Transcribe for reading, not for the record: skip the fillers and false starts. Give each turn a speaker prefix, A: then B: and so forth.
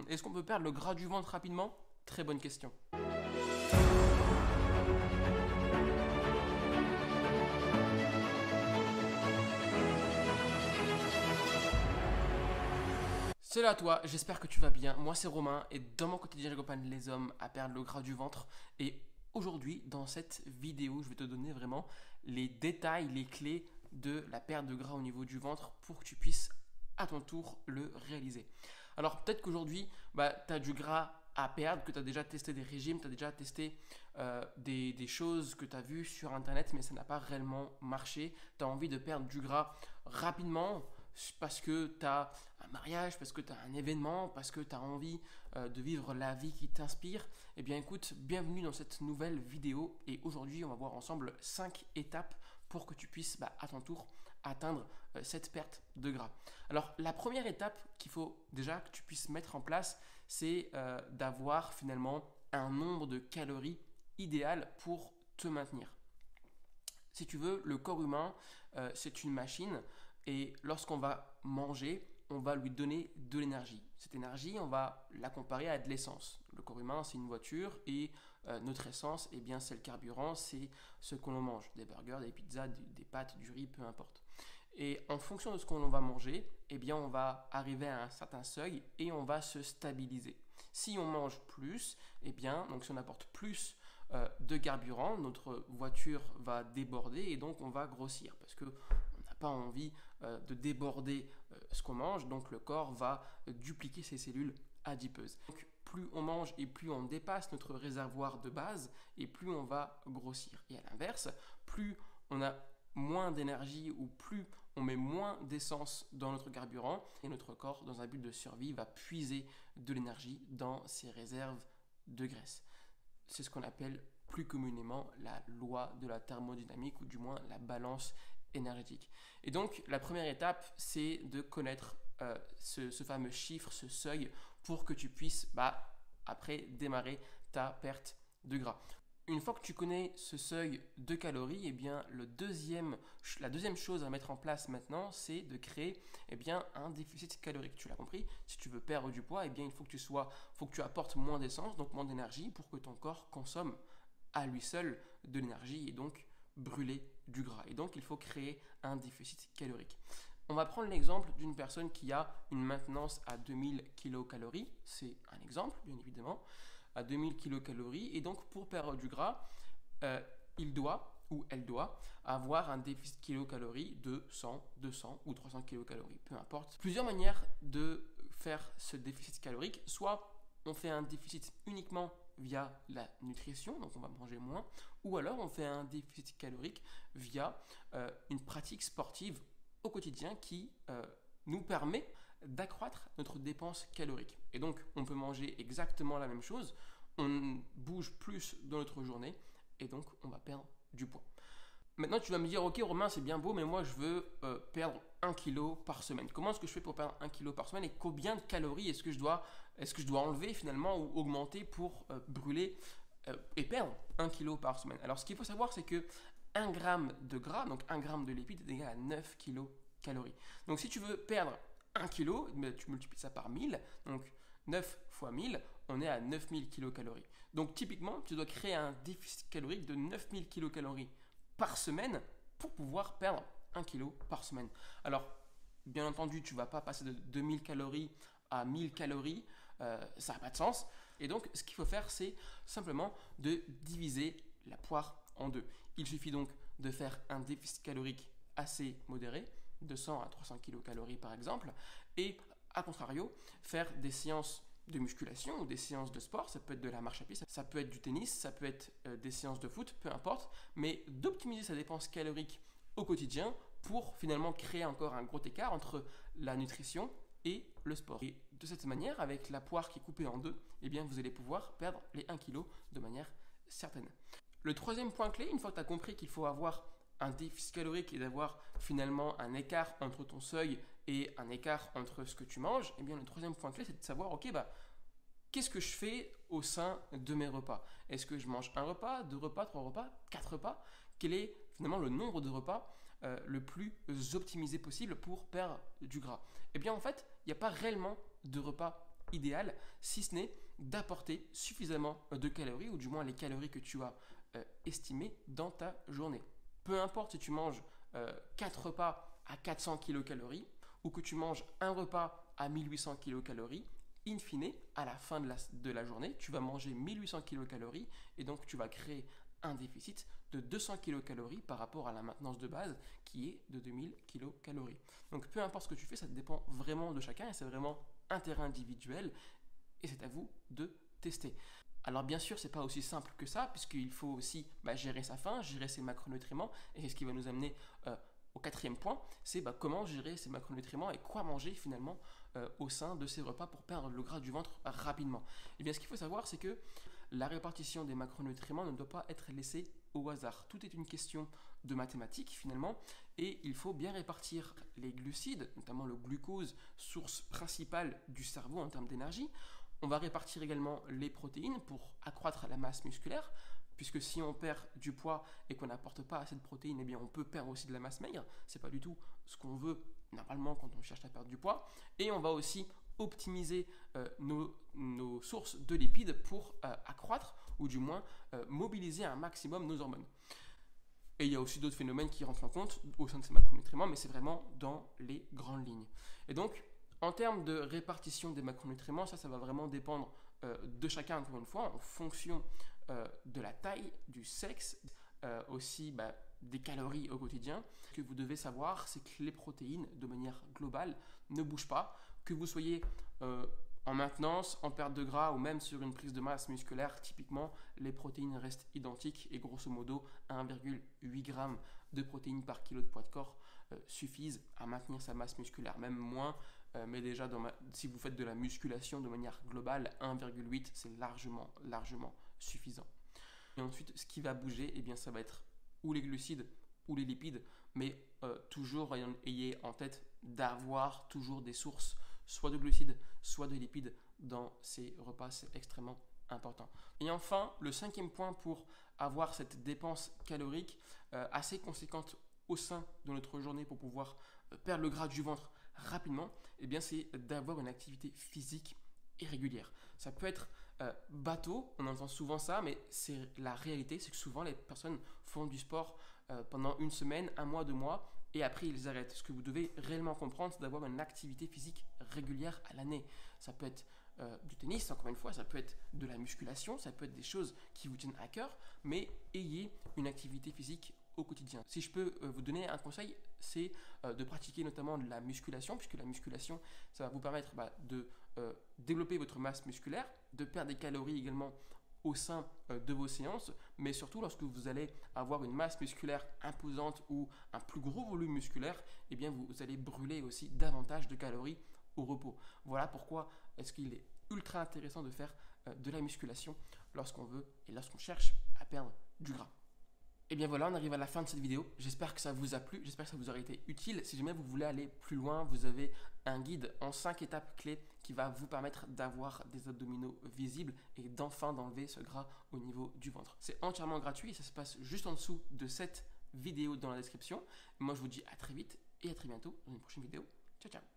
A: Est-ce qu'on peut perdre le gras du ventre rapidement? Très bonne question. Salut à toi, j'espère que tu vas bien. Moi c'est Romain et dans mon quotidien j'accompagne les hommes à perdre le gras du ventre. Et aujourd'hui dans cette vidéo je vais te donner vraiment les détails, les clés de la perte de gras au niveau du ventre pour que tu puisses à ton tour le réaliser. Alors peut-être qu'aujourd'hui tu as du gras à perdre, que tu as déjà testé des régimes, tu as déjà testé des choses que tu as vues sur internet mais ça n'a pas réellement marché. Tu as envie de perdre du gras rapidement parce que tu as un mariage, parce que tu as un événement, parce que tu as envie de vivre la vie qui t'inspire. Eh bien écoute, bienvenue dans cette nouvelle vidéo et aujourd'hui on va voir ensemble 5 étapes pour que tu puisses à ton tour atteindre cette perte de gras. Alors la première étape qu'il faut déjà que tu puisses mettre en place, c'est d'avoir finalement un nombre de calories idéal pour te maintenir. Si tu veux, le corps humain, c'est une machine et lorsqu'on va manger, on va lui donner de l'énergie. Cette énergie, on va la comparer à de l'essence. Le corps humain, c'est une voiture et notre essence, eh bien, c'est le carburant, c'est ce que l'on mange. Des burgers, des pizzas, des pâtes, du riz, peu importe. Et en fonction de ce qu'on va manger, eh bien, on va arriver à un certain seuil et on va se stabiliser. Si on mange plus, eh bien, donc si on apporte plus de carburant, notre voiture va déborder et donc on va grossir parce qu'on n'a pas envie de déborder ce qu'on mange, donc le corps va dupliquer ses cellules adipeuses. Donc plus on mange et plus on dépasse notre réservoir de base et plus on va grossir. Et à l'inverse, plus on a moins d'énergie ou plus on met moins d'essence dans notre carburant et notre corps, dans un but de survie, va puiser de l'énergie dans ses réserves de graisse. C'est ce qu'on appelle plus communément la loi de la thermodynamique ou du moins la balance énergétique. Et donc la première étape, c'est de connaître ce fameux chiffre, ce seuil pour que tu puisses après démarrer ta perte de gras. Une fois que tu connais ce seuil de calories, eh bien, la deuxième chose à mettre en place maintenant, c'est de créer un déficit calorique. Tu l'as compris, si tu veux perdre du poids, eh bien, il faut que tu apportes moins d'essence, donc moins d'énergie, pour que ton corps consomme à lui seul de l'énergie et donc brûler du gras. Et donc, il faut créer un déficit calorique. On va prendre l'exemple d'une personne qui a une maintenance à 2000 kcal. C'est un exemple, bien évidemment, à 2000 kcal. Et donc, pour perdre du gras, il doit ou elle doit avoir un déficit kilocalories de 100, 200 ou 300 kcal, peu importe. Plusieurs manières de faire ce déficit calorique. Soit on fait un déficit uniquement via la nutrition, donc on va manger moins, ou alors on fait un déficit calorique via une pratique sportive au quotidien qui nous permet d'accroître notre dépense calorique. Et donc, on peut manger exactement la même chose, on bouge plus dans notre journée et donc on va perdre du poids. Maintenant, tu vas me dire, ok Romain, c'est bien beau, mais moi je veux perdre 1 kg par semaine. Comment est-ce que je fais pour perdre 1 kg par semaine et combien de calories est-ce que je dois enlever finalement ou augmenter pour brûler et perdre 1 kg par semaine? Alors, ce qu'il faut savoir, c'est que 1 g de gras, donc 1 g de lipides, est égal à 9 kcal. Donc, si tu veux perdre 1 kg, tu multiplies ça par 1000, donc 9 fois 1000, on est à 9000 kcal. Donc, typiquement, tu dois créer un déficit calorique de 9000 kcal par semaine pour pouvoir perdre 1 kg par semaine. Alors, bien entendu, tu ne vas pas passer de 2000 calories à 1000 calories, ça n'a pas de sens. Et donc, ce qu'il faut faire, c'est simplement de diviser la poire en deux. Il suffit donc de faire un déficit calorique assez modéré, de 100 à 300 kcal par exemple, et à contrario, faire des séances de musculation ou des séances de sport, ça peut être de la marche à pied, ça peut être du tennis, ça peut être des séances de foot, peu importe, mais d'optimiser sa dépense calorique au quotidien pour finalement créer encore un gros écart entre la nutrition et le sport. Et de cette manière, avec la poire qui est coupée en deux, eh bien vous allez pouvoir perdre les 1 kg de manière certaine. Le troisième point clé, une fois que tu as compris qu'il faut avoir un déficit calorique et d'avoir finalement un écart entre ton seuil et un écart entre ce que tu manges, eh bien le troisième point clé, c'est de savoir, ok, qu'est-ce que je fais au sein de mes repas? Est-ce que je mange un repas, 2 repas, 3 repas, 4 repas? Quel est finalement le nombre de repas le plus optimisé possible pour perdre du gras? Eh bien en fait, il n'y a pas réellement de repas idéal, si ce n'est d'apporter suffisamment de calories, ou du moins les calories que tu as estimées dans ta journée. Peu importe si tu manges 4 repas à 400 kilocalories ou que tu manges un repas à 1800 kilocalories, in fine, à la fin de la journée, tu vas manger 1800 kilocalories et donc tu vas créer un déficit de 200 kilocalories par rapport à la maintenance de base qui est de 2000 kilocalories. Donc peu importe ce que tu fais, ça dépend vraiment de chacun et c'est vraiment un terrain individuel et c'est à vous de tester. Alors bien sûr, c'est pas aussi simple que ça, puisqu'il faut aussi gérer sa faim, gérer ses macronutriments, et c'est ce qui va nous amener au quatrième point, c'est comment gérer ces macronutriments et quoi manger finalement au sein de ces repas pour perdre le gras du ventre rapidement. Et bien ce qu'il faut savoir, c'est que la répartition des macronutriments ne doit pas être laissée au hasard. Tout est une question de mathématiques finalement, et il faut bien répartir les glucides, notamment le glucose, source principale du cerveau en termes d'énergie. On va répartir également les protéines pour accroître la masse musculaire, puisque si on perd du poids et qu'on n'apporte pas assez de protéines, eh bien on peut perdre aussi de la masse maigre. C'est pas du tout ce qu'on veut normalement quand on cherche à perdre du poids. Et on va aussi optimiser nos sources de lipides pour accroître ou du moins mobiliser un maximum nos hormones. Et il y a aussi d'autres phénomènes qui rentrent en compte au sein de ces macronutriments, mais c'est vraiment dans les grandes lignes. Et donc, en termes de répartition des macronutriments, ça va vraiment dépendre de chacun, encore une fois, en fonction de la taille, du sexe, aussi des calories au quotidien. Ce que vous devez savoir, c'est que les protéines, de manière globale, ne bougent pas. Que vous soyez en maintenance, en perte de gras ou même sur une prise de masse musculaire, typiquement, les protéines restent identiques et grosso modo 1,8 g de protéines par kilo de poids de corps suffisent à maintenir sa masse musculaire, même moins. Mais déjà, si vous faites de la musculation de manière globale, 1,8 c'est largement suffisant. Et ensuite, ce qui va bouger, eh bien, ça va être ou les glucides ou les lipides, mais toujours ayez en tête d'avoir toujours des sources soit de glucides, soit de lipides dans ces repas, c'est extrêmement important. Et enfin, le cinquième point pour avoir cette dépense calorique assez conséquente au sein de notre journée pour pouvoir perdre le gras du ventre rapidement, eh bien c'est d'avoir une activité physique et régulière. Ça peut être bateau, on entend souvent ça, mais c'est la réalité, c'est que souvent les personnes font du sport pendant une semaine, un mois, 2 mois, et après ils arrêtent. Ce que vous devez réellement comprendre, c'est d'avoir une activité physique régulière à l'année. Ça peut être du tennis, encore une fois, ça peut être de la musculation, ça peut être des choses qui vous tiennent à cœur, mais ayez une activité physique au quotidien. Si je peux vous donner un conseil, c'est de pratiquer notamment de la musculation, puisque la musculation, ça va vous permettre de développer votre masse musculaire, de perdre des calories également au sein de vos séances, mais surtout lorsque vous allez avoir une masse musculaire imposante ou un plus gros volume musculaire, eh bien vous allez brûler aussi davantage de calories au repos. Voilà pourquoi est-ce qu'il est ultra intéressant de faire de la musculation lorsqu'on veut et lorsqu'on cherche à perdre du gras. Et bien voilà, on arrive à la fin de cette vidéo. J'espère que ça vous a plu, j'espère que ça vous aura été utile. Si jamais vous voulez aller plus loin, vous avez un guide en 5 étapes clés qui va vous permettre d'avoir des abdominaux visibles et d'enfin d'enlever ce gras au niveau du ventre. C'est entièrement gratuit et ça se passe juste en dessous de cette vidéo dans la description. Moi, je vous dis à très vite et à très bientôt dans une prochaine vidéo. Ciao, ciao!